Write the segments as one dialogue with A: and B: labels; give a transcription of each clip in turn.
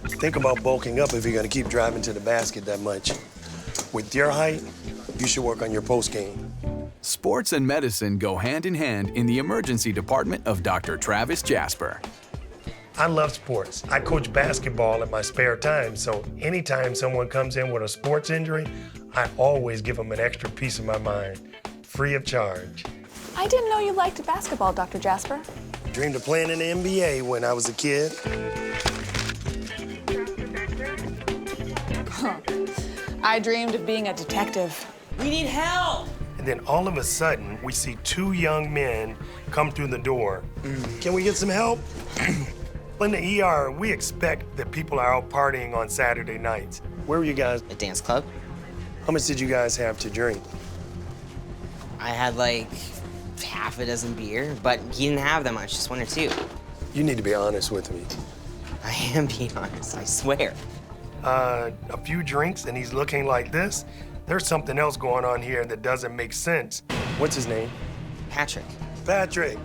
A: Think about bulking up if you're gonna keep driving to the basket that much. With your height, you should work on your post game.
B: Sports and medicine go hand in hand in the emergency department of Dr. Travis Jasper.
A: I love sports. I coach basketball in my spare time, so anytime someone comes in with a sports injury, I always give them an extra piece of my mind, free of charge.
C: I didn't know you liked basketball, Dr. Jasper.
A: Dreamed of playing in the NBA when I was a kid.
C: I dreamed of being a detective.
D: We need help!
A: And then all of a sudden, we see two young men come through the door. Can we get some help? In the ER, we expect that people are out partying on Saturday nights. Where were you guys?
D: A dance club?
A: How much did you guys have to drink?
D: I had like half a dozen beer, but he didn't have that much, just one or two.
A: You need to be honest with me.
D: I am being honest, I swear.
A: A few drinks and he's looking like this? There's something else going on here that doesn't make sense. What's his name?
D: Patrick.
A: Patrick.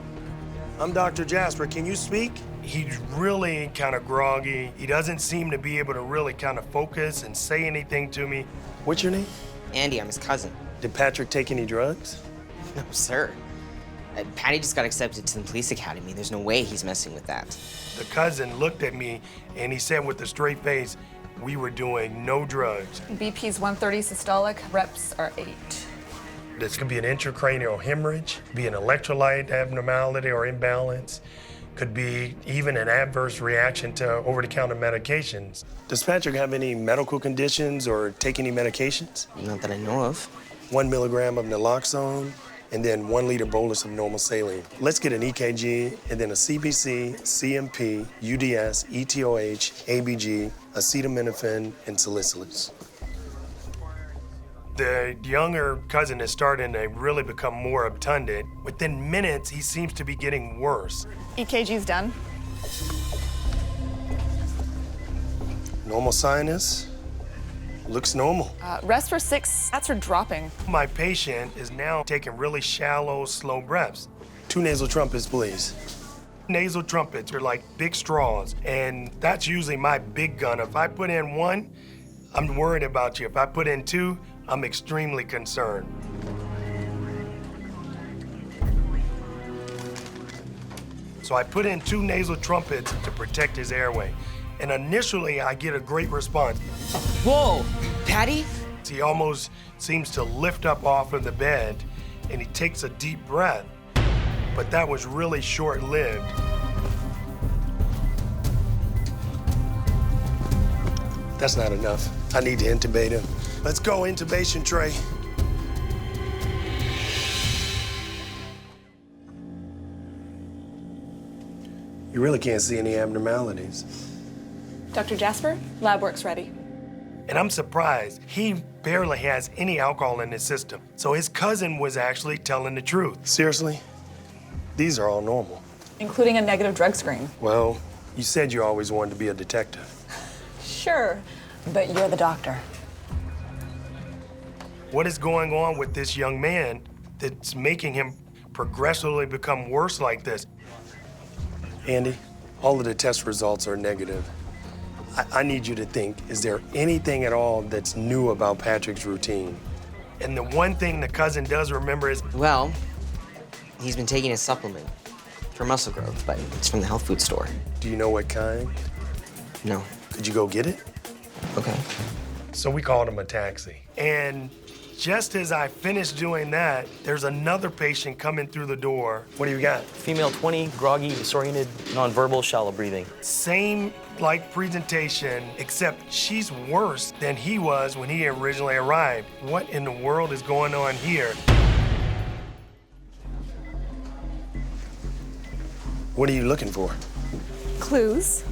A: I'm Dr. Jasper. Can you speak? He's really kind of groggy. He doesn't seem to be able to really kind of focus and say anything to me. What's your name?
D: Andy, I'm his cousin.
A: Did Patrick take any drugs?
D: No, sir. Patty just got accepted to the police academy. There's no way he's messing with that.
A: The cousin looked at me and he said with a straight face, we were doing no drugs.
C: BP's 130 systolic, reps are 8.
A: This could be an intracranial hemorrhage, be an electrolyte abnormality or imbalance, could be even an adverse reaction to over-the-counter medications. Does Patrick have any medical conditions or take any medications?
D: Not that I know of.
A: 1 milligram of naloxone, and then 1 liter bolus of normal saline. Let's get an EKG, and then a CBC, CMP, UDS, ETOH, ABG, acetaminophen, and salicylates. The younger cousin is starting to really become more obtunded. Within minutes, he seems to be getting worse.
C: EKG's done.
A: Normal sinus, looks normal.
C: Rest for 6, that's are dropping.
A: My patient is now taking really shallow, slow breaths. 2 nasal trumpets, please. Nasal trumpets are like big straws, and that's usually my big gun. If I put in 1, I'm worried about you. If I put in 2, I'm extremely concerned. So I put in 2 nasal trumpets to protect his airway. And initially, I get a great response.
D: Whoa, Patty?
A: He almost seems to lift up off of the bed, and he takes a deep breath. But that was really short-lived. That's not enough. I need to intubate him. Let's go, intubation tray. You really can't see any abnormalities.
C: Dr. Jasper, lab work's ready.
A: And I'm surprised. He barely has any alcohol in his system. So his cousin was actually telling the truth. Seriously? These are all normal.
C: Including a negative drug screen.
A: Well, you said you always wanted to be a detective.
C: Sure, but you're the doctor.
A: What is going on with this young man that's making him progressively become worse like this? Andy, all of the test results are negative. I need you to think, is there anything at all that's new about Patrick's routine? And the one thing the cousin does remember is...
D: Well, he's been taking a supplement for muscle growth, but it's from the health food store.
A: Do you know what kind?
D: No.
A: Could you go get it?
D: Okay.
A: So we called him a taxi. And just as I finished doing that, there's another patient coming through the door. What do you got?
E: Female 20, groggy, disoriented, nonverbal, shallow breathing.
A: Same like presentation, except she's worse than he was when he originally arrived. What in the world is going on here? What are you looking for?
C: Clues.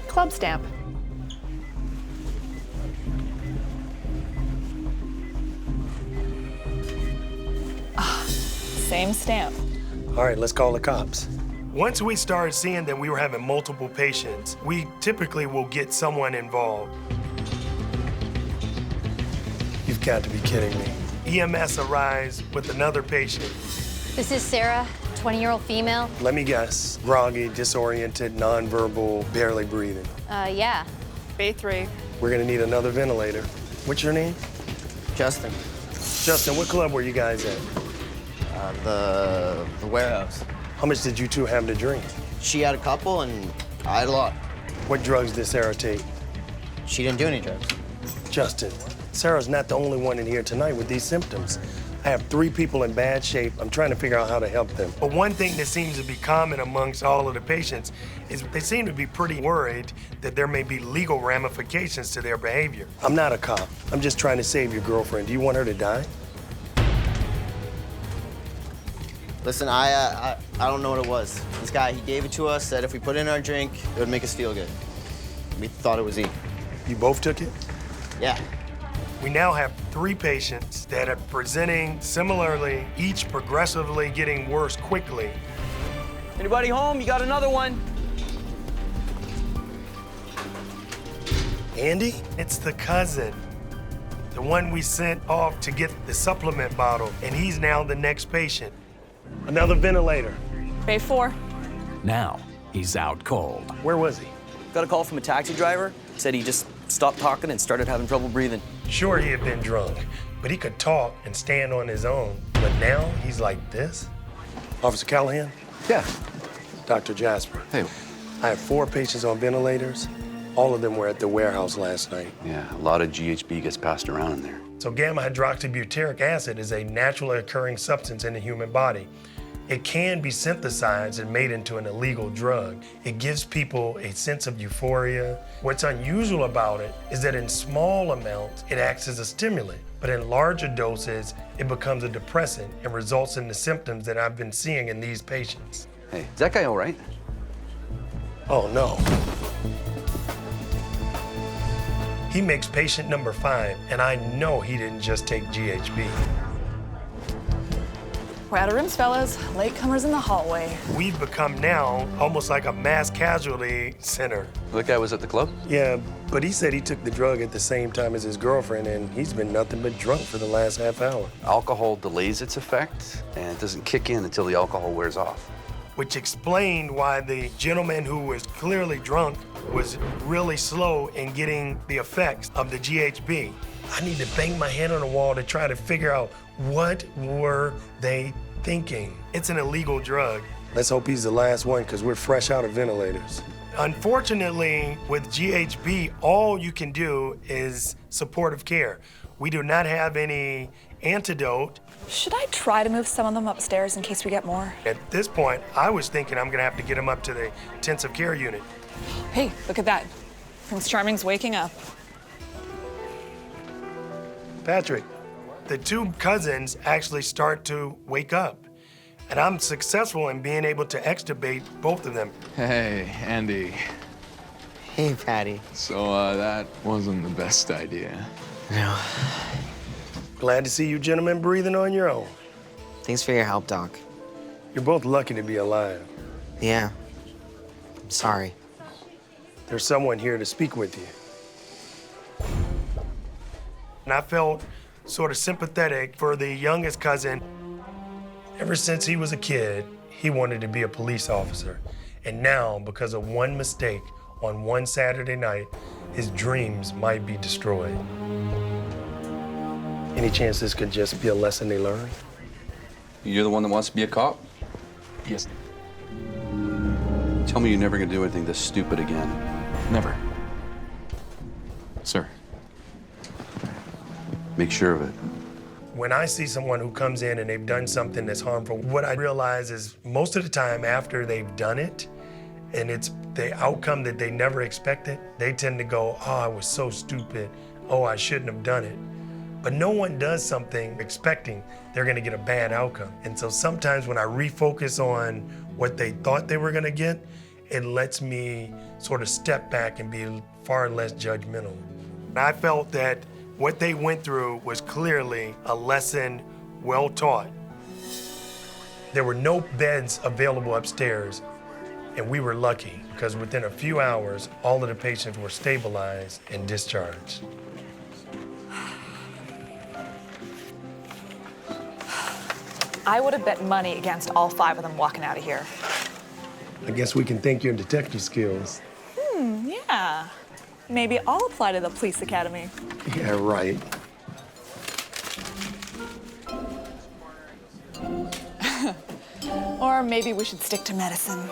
C: Club stamp. Same stamp.
A: All right, let's call the cops. Once we started seeing that we were having multiple patients, we typically will get someone involved. You've got to be kidding me. EMS arrives with another patient.
F: This is Sarah, 20-year-old female?
A: Let me guess. Groggy, disoriented, nonverbal, barely breathing.
F: Yeah.
C: B3.
A: We're gonna need another ventilator. What's your name?
G: Justin,
A: Justin, what club were you guys at?
G: the warehouse.
A: How much did you two have to drink?
G: She had a couple and I had a lot.
A: What drugs did Sarah take?
G: She didn't do any drugs.
A: Justin, Sarah's not the only one in here tonight with these symptoms. I have 3 people in bad shape. I'm trying to figure out how to help them. But one thing that seems to be common amongst all of the patients is they seem to be pretty worried that there may be legal ramifications to their behavior. I'm not a cop. I'm just trying to save your girlfriend. Do you want her to die?
G: Listen, I don't know what it was. This guy, he gave it to us, said if we put it in our drink, it would make us feel good. We thought it was E.
A: You both took it?
G: Yeah.
A: We now have 3 patients that are presenting similarly, each progressively getting worse quickly.
E: Anybody home? You got another one.
A: Andy? It's the cousin. The one we sent off to get the supplement bottle, and he's now the next patient. Another ventilator.
C: B4.
B: Now, he's out cold.
A: Where was he?
E: Got a call from a taxi driver. Said he just stopped talking and started having trouble breathing.
A: Sure, he had been drunk, but he could talk and stand on his own. But now he's like this. Officer Callahan?
H: Yeah.
A: Dr. Jasper.
H: Hey.
A: I have 4 patients on ventilators. All of them were at the warehouse last night.
H: Yeah, a lot of GHB gets passed around in there.
A: So gamma hydroxybutyric acid is a naturally occurring substance in the human body. It can be synthesized and made into an illegal drug. It gives people a sense of euphoria. What's unusual about it is that in small amounts, it acts as a stimulant, but in larger doses, it becomes a depressant and results in the symptoms that I've been seeing in these patients.
H: Hey, is that guy all right?
A: Oh no. He makes patient number 5, and I know he didn't just take GHB.
C: We're out of rooms, fellas. Latecomers in the hallway.
A: We've become now almost like a mass casualty center.
H: That guy was at the club?
A: Yeah, but he said he took the drug at the same time as his girlfriend, and he's been nothing but drunk for the last half hour.
H: Alcohol delays its effect, and it doesn't kick in until the alcohol wears off.
A: Which explained why the gentleman who was clearly drunk was really slow in getting the effects of the GHB. I need to bang my head on the wall to try to figure out what were they thinking. It's an illegal drug. Let's hope he's the last one, because we're fresh out of ventilators. Unfortunately, with GHB, all you can do is supportive care. We do not have any antidote.
C: Should I try to move some of them upstairs in case we get more?
A: At this point, I was thinking I'm gonna have to get him up to the intensive care unit.
C: Hey, look at that. Prince Charming's waking up.
A: Patrick, the 2 cousins actually start to wake up. And I'm successful in being able to extubate both of them.
I: Hey, Andy.
G: Hey, Patty.
I: So, that wasn't the best idea.
G: No.
A: Glad to see you gentlemen breathing on your own.
D: Thanks for your help, Doc.
A: You're both lucky to be alive.
D: Yeah. I'm sorry.
A: There's someone here to speak with you. And I felt sort of sympathetic for the youngest cousin. Ever since he was a kid, he wanted to be a police officer. And now, because of one mistake on one Saturday night, his dreams might be destroyed. Any chance this could just be a lesson they learn?
H: You're the one that wants to be a cop?
I: Yes.
H: Tell me you're never gonna do anything this stupid again.
I: Never. Sir.
H: Make sure of it.
A: When I see someone who comes in and they've done something that's harmful, what I realize is most of the time after they've done it, and it's the outcome that they never expected, they tend to go, oh, I was so stupid. Oh, I shouldn't have done it. But no one does something expecting they're gonna get a bad outcome. And so sometimes when I refocus on what they thought they were gonna get, it lets me sort of step back and be far less judgmental. I felt that what they went through was clearly a lesson well taught. There were no beds available upstairs, and we were lucky because within a few hours, all of the patients were stabilized and discharged.
C: I would have bet money against all 5 of them walking out of here.
A: I guess we can thank your detective skills.
C: Yeah. Maybe I'll apply to the police academy.
A: Yeah, right.
C: Or maybe we should stick to medicine.